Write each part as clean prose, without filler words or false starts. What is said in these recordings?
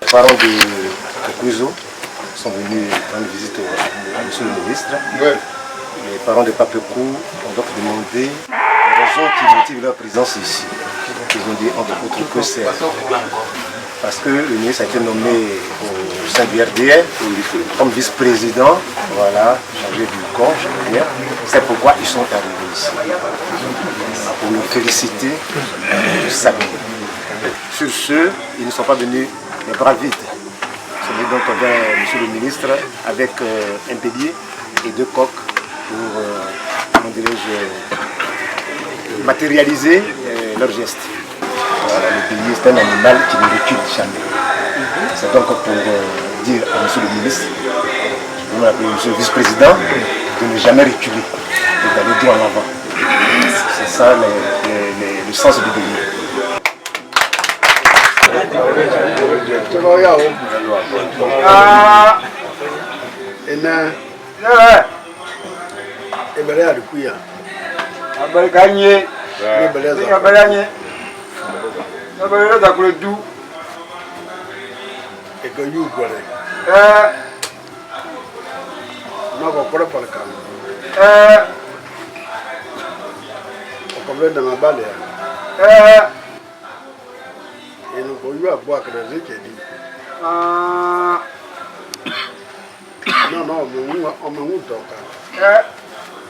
Les parents de Kuzo sont venus rendre visite à monsieur le ministre. Ouais. Les parents de Papekou ont donc demandé les raisons qui motivent leur présence ici. Ils ont dit entre autres que c'est parce que le ministre a été nommé au sein du RDR comme vice-président, voilà, chargé du corps, je veux dire. C'est pourquoi ils sont arrivés ici, pour nous féliciter de ça. Sur ce, ils ne sont pas venus les bras vides. Ils sont venus donc vers monsieur le ministre avec un bélier et 2 coqs pour, comment dirais-je, matérialiser leur geste. Voilà, le bélier c'est un animal qui ne recule jamais. C'est donc pour dire à monsieur le ministre, je vais m'appeler monsieur le vice-président, de ne jamais reculer et d'aller droit en avant. C'est ça le sens du bélier.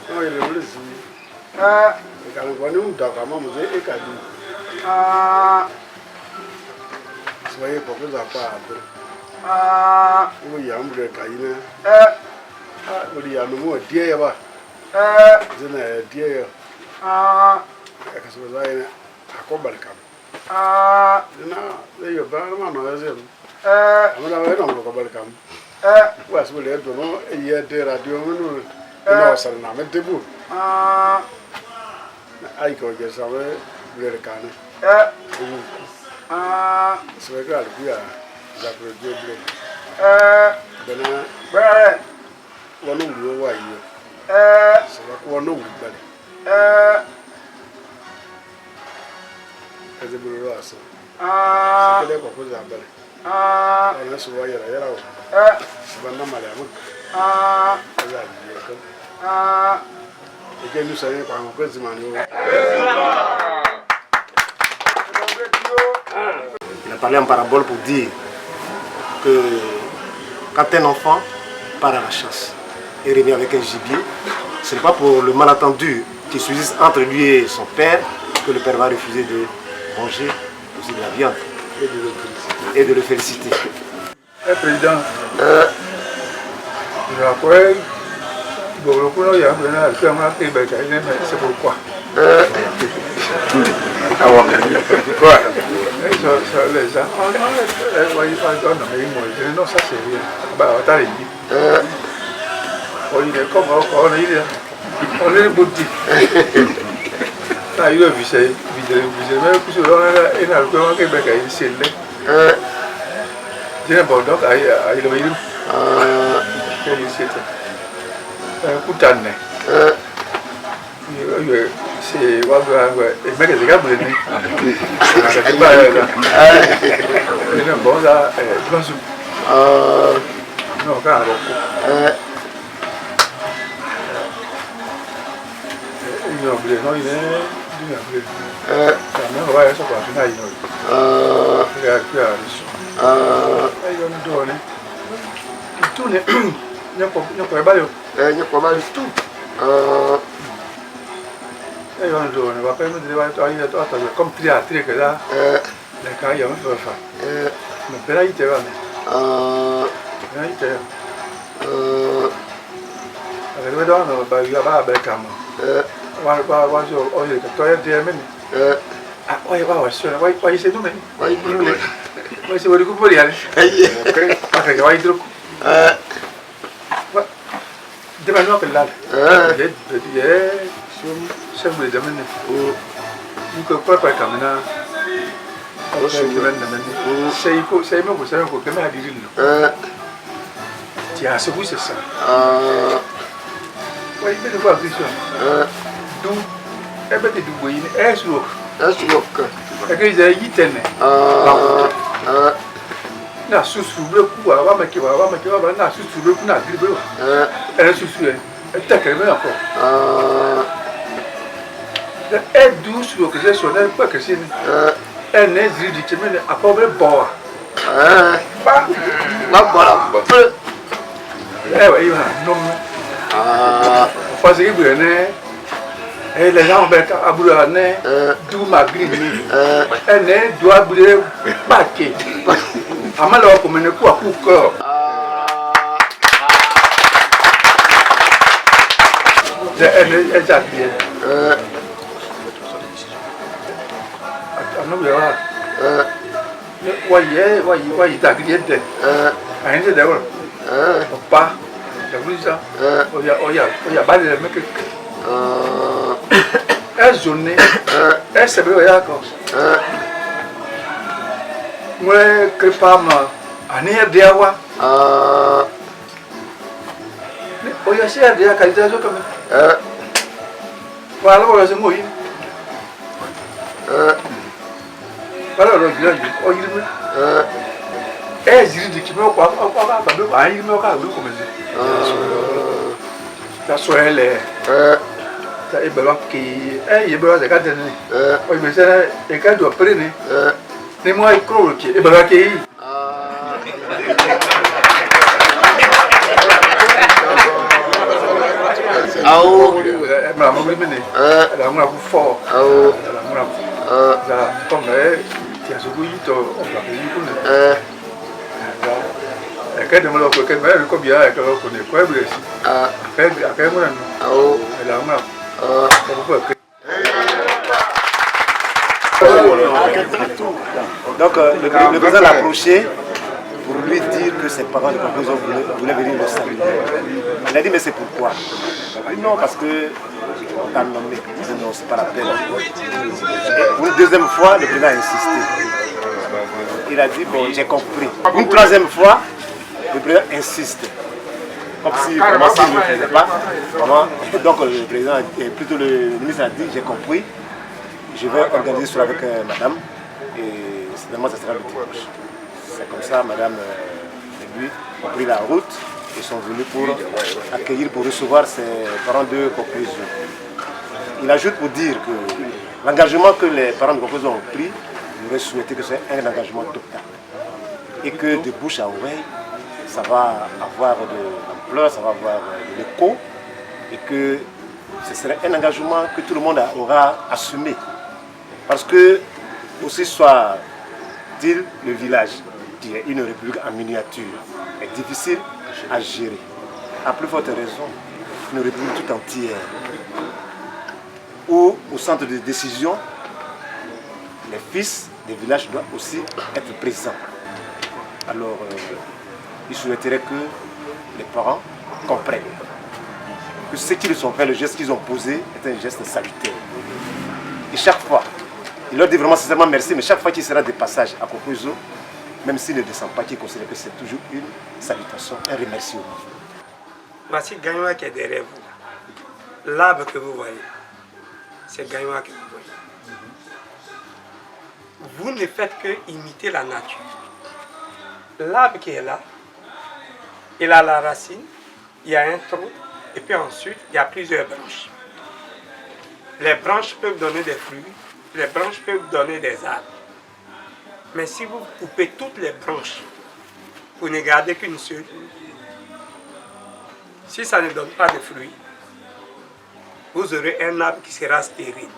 Oh, il est blessé. Ah, quand on est d'accord, maman, vous êtes cadeau. Ah, soyez pour que ça parte. Ah, oui, un peu de caïne. Ah, oui, il y a un mot, Dieu, va. Je n'ai Dieu. Ah, qu'est-ce que vous avez à combattre? Ah, non, il y a pas de mal. I'm not going to go back. Was will have to know a year there at your moon. And also, I'm at the book. I could get somewhere very kind. So I got here. That will do it. Then I one of you why you. So one of you. As a blue ross. So they propose that. On se voit là. C'est pas normal là. Et que nous savons par mon président. Il a parlé en parabole pour dire que quand un enfant part à la chasse et revient avec un gibier, ce n'est pas pour le malentendu qui subsiste entre lui et son père que le père va refuser de manger aussi de la viande et de le féliciter. Président, c'est pourquoi. J'ai un bon donc à l'oïl. C'est mec est gars brûlé. C'est pas là. Il est bon là, non, quand il est brûlé, non, il est brûlé. On va ça pour finir. Na susube ku wa make na susube ku na gribe o susu e take me encore e du sur que je sonne pas que c'est ne zidi que me a pas be boa ba bora ouais non parce que vous ne et les gens ben abura ne du ma gribe ne doit brûler paquet amalo ko mene ku akuko de ene exactly anu ya wa ye tagriete ainda de ora papa de luisa oya bale le meke zone sebe oya ko moi crepama ania dewa oya sia dia kalita zo kama wala wala zo moi wala ro gila o yiri ziri de kimo kwa ba do ba yiri me ka do ko mezi ta so ele ta e bela ki ye bela de ka de ni o me se e ka do pre ni ni mo ai kro ki e bela ki au Donc le président l'a approché pour lui dire que ses parents de Kokozo voulaient venir le saluer. Il a dit mais c'est pourquoi? Il a dit non parce que on t'a nommé. Il dit non c'est pas la peine. Et une deuxième fois le président a insisté. Il a dit bon j'ai compris. Une troisième fois le président insiste. Comme si vraiment s'il ne le faisait pas. Vraiment, donc le président, plutôt le ministre a dit j'ai compris. Je vais organiser cela avec madame et certainement ça sera le dimanche. C'est comme ça, madame et lui ont pris la route et sont venus pour accueillir, pour recevoir ses parents de Kokozo. Il ajoute pour dire que l'engagement que les parents de Kokozo ont pris, il aurait souhaité que ce soit un engagement total. Et que de bouche à oreille, ça va avoir de l'ampleur, ça va avoir de l'écho et que ce serait un engagement que tout le monde aura assumé. Parce que, aussi soit-il, le village, qui est une république en miniature, est difficile à gérer. À plus forte raison, une république tout entière, où au centre de décision, les fils des villages doivent aussi être présents. Alors, il souhaiterait que les parents comprennent que ce qu'ils ont fait, le geste qu'ils ont posé, est un geste salutaire. Et chaque fois, il leur dit vraiment sincèrement merci, mais chaque fois qu'il sera de passage à Kokozo, même s'il ne descend pas, qu'il considère que c'est toujours une salutation, un remerciement. Voici Gagnoua qui est derrière vous. L'arbre que vous voyez, c'est Gagnoua que vous voyez. Vous ne faites que imiter la nature. L'arbre qui est là, il a la racine, il y a un tronc, et puis ensuite, il y a plusieurs branches. Les branches peuvent donner des fruits, les branches peuvent donner des arbres. Mais si vous coupez toutes les branches, vous ne gardez qu'une seule, si ça ne donne pas de fruits, vous aurez un arbre qui sera stérile.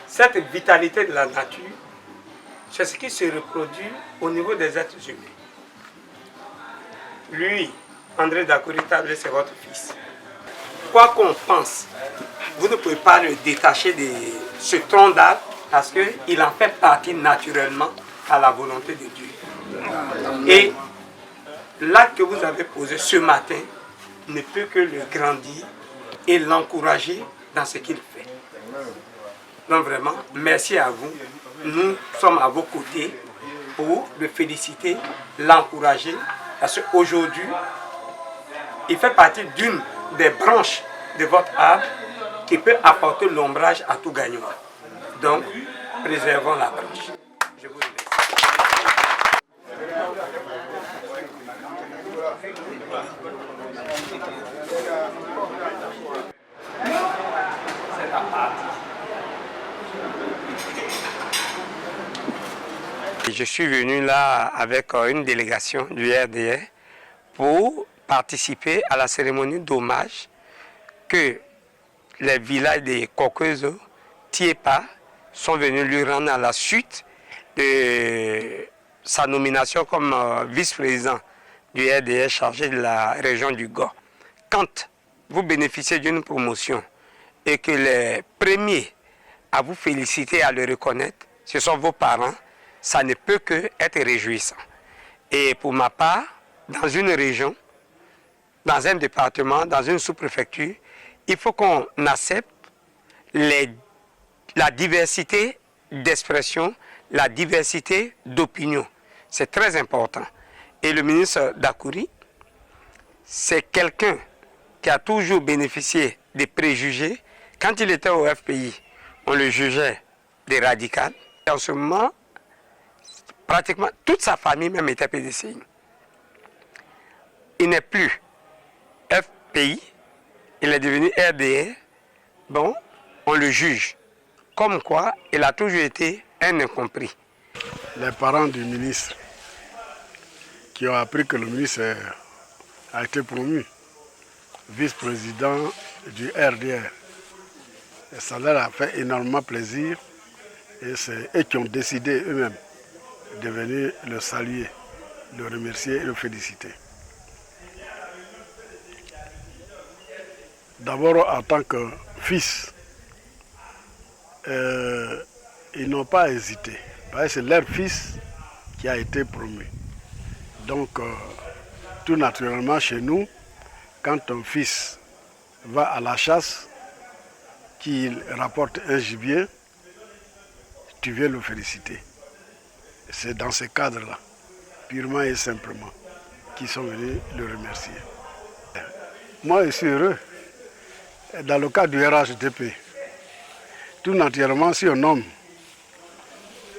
Cette vitalité de la nature, c'est ce qui se reproduit au niveau des êtres humains. Lui, André Dakouri Tablé, c'est votre fils. Quoi qu'on pense, vous ne pouvez pas le détacher de ce tronc d'arbre parce qu'il en fait partie naturellement à la volonté de Dieu. Et l'acte que vous avez posé ce matin ne peut que le grandir et l'encourager dans ce qu'il fait. Donc vraiment, merci à vous. Nous sommes à vos côtés pour le féliciter, l'encourager, parce qu'aujourd'hui, il fait partie d'une des branches de votre arbre qui peut apporter l'ombrage à tout gagnant. Donc, préservons la branche. Je vous remercie. Je suis venu là avec une délégation du RDR pour participer à la cérémonie d'hommage que les villages de Kokozo, Tiepa, sont venus lui rendre à la suite de sa nomination comme vice-président du RDR chargé de la région du Gor. Quand vous bénéficiez d'une promotion et que les premiers à vous féliciter et à le reconnaître, ce sont vos parents, ça ne peut que être réjouissant. Et pour ma part, dans une région, dans un département, dans une sous-préfecture, il faut qu'on accepte la diversité d'expression, la diversité d'opinion. C'est très important. Et le ministre Dakouri, c'est quelqu'un qui a toujours bénéficié des préjugés. Quand il était au FPI, on le jugeait des radicals. Et en ce moment, pratiquement toute sa famille même était PDCI. Il n'est plus FPI, il est devenu RDR. Bon, on le juge. Comme quoi, il a toujours été un incompris. Les parents du ministre qui ont appris que le ministre a été promu vice-président du RDR. Et ça leur a fait énormément plaisir et c'est eux qui ont décidé eux-mêmes de venir le saluer, le remercier et le féliciter. D'abord en tant que fils, ils n'ont pas hésité. C'est leur fils qui a été promu. Donc, tout naturellement chez nous, quand ton fils va à la chasse, qu'il rapporte un gibier, tu viens le féliciter. C'est dans ce cadre-là, purement et simplement, qu'ils sont venus le remercier. Moi, je suis heureux. Dans le cas du RHDP, tout naturellement, si on nomme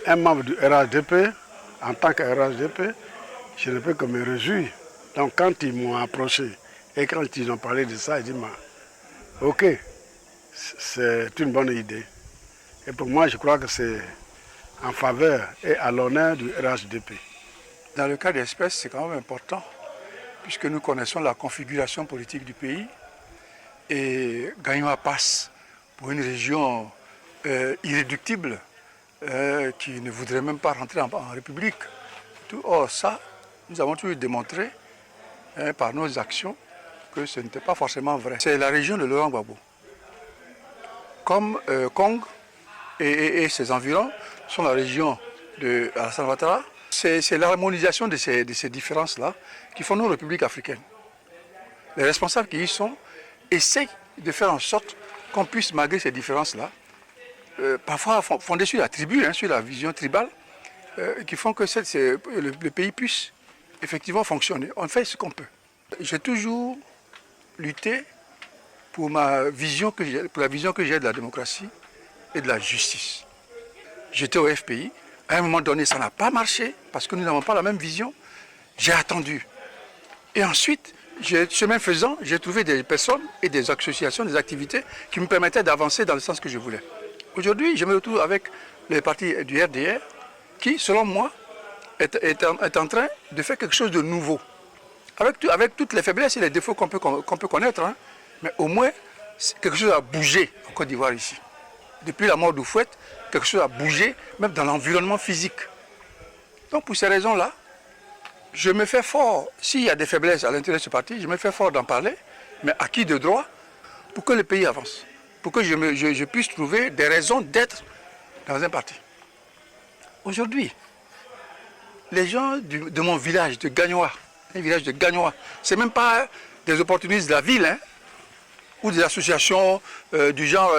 un membre du RHDP, en tant que RHDP, je ne peux que me réjouir. Donc quand ils m'ont approché et quand ils ont parlé de ça, ils disent, ok, c'est une bonne idée. Et pour moi, je crois que c'est en faveur et à l'honneur du RHDP. Dans le cas d'espèce, c'est quand même important, puisque nous connaissons la configuration politique du pays. Et Gagnoa passe pour une région irréductible qui ne voudrait même pas rentrer en République. Or, ça, nous avons toujours démontré par nos actions que ce n'était pas forcément vrai. C'est la région de Laurent Gbagbo. Comme Kong et ses environs sont la région de Alassane Ouattara, c'est l'harmonisation de ces différences-là qui font nos républiques africaines. Les responsables qui y sont essayent de faire en sorte qu'on puisse, malgré ces différences-là, parfois fondées sur la tribu, sur la vision tribale, qui font que le pays puisse effectivement fonctionner. On fait ce qu'on peut. J'ai toujours lutté pour la vision que j'ai de la démocratie et de la justice. J'étais au FPI. À un moment donné, ça n'a pas marché parce que nous n'avons pas la même vision. J'ai attendu. Et ensuite, chemin faisant, j'ai trouvé des personnes et des associations, des activités qui me permettaient d'avancer dans le sens que je voulais. Aujourd'hui, je me retrouve avec les partis du RDR qui, selon moi, est en train de faire quelque chose de nouveau. Avec toutes les faiblesses et les défauts qu'on peut connaître, mais au moins, quelque chose a bougé en Côte d'Ivoire ici. Depuis la mort d'Houphouët, quelque chose a bougé, même dans l'environnement physique. Donc pour ces raisons-là, je me fais fort, s'il y a des faiblesses à l'intérieur de ce parti, je me fais fort d'en parler, mais à qui de droit, pour que le pays avance, pour que je puisse trouver des raisons d'être dans un parti. Aujourd'hui, les gens de mon village de Gagnoa, un village de Gagnoa, ce n'est même pas des opportunistes de la ville, ou des associations du genre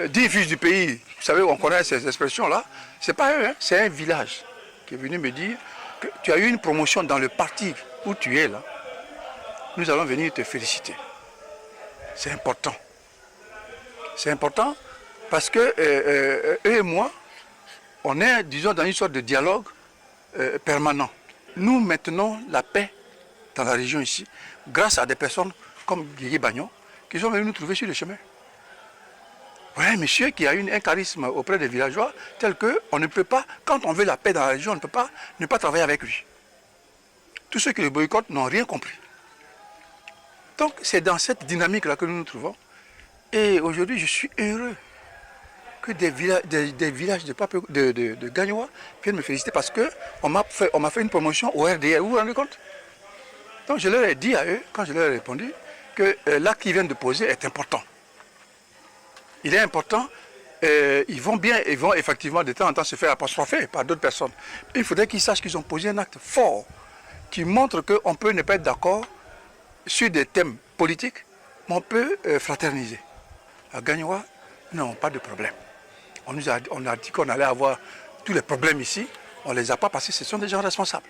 dit fils du pays. Vous savez, on connaît ces expressions-là. Ce n'est pas eux, c'est un village qui est venu me dire que tu as eu une promotion dans le parti où tu es là. Nous allons venir te féliciter. C'est important. C'est important parce que eux et moi, on est, disons, dans une sorte de dialogue permanent. Nous maintenons la paix dans la région ici, grâce à des personnes comme Guigui Bagnon, qui sont venus nous trouver sur le chemin. Voilà un monsieur qui a un charisme auprès des villageois, tel qu'on ne peut pas, quand on veut la paix dans la région, on ne peut pas ne pas travailler avec lui. Tous ceux qui le boycottent n'ont rien compris. Donc c'est dans cette dynamique-là que nous nous trouvons. Et aujourd'hui, je suis heureux que des villages de Gagnoa viennent me féliciter parce qu'on m'a fait une promotion au RDR. Vous vous rendez compte? Donc je leur ai dit à eux, quand je leur ai répondu, que l'acte qu'ils viennent de poser est important. Il est important, ils vont effectivement de temps en temps se faire apostropher par d'autres personnes. Mais il faudrait qu'ils sachent qu'ils ont posé un acte fort qui montre qu'on peut ne pas être d'accord sur des thèmes politiques, mais on peut fraterniser. À Gagnoa, nous n'avons pas de problème. On a dit qu'on allait avoir tous les problèmes ici, on ne les a pas parce que ce sont des gens responsables.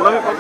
On avait pas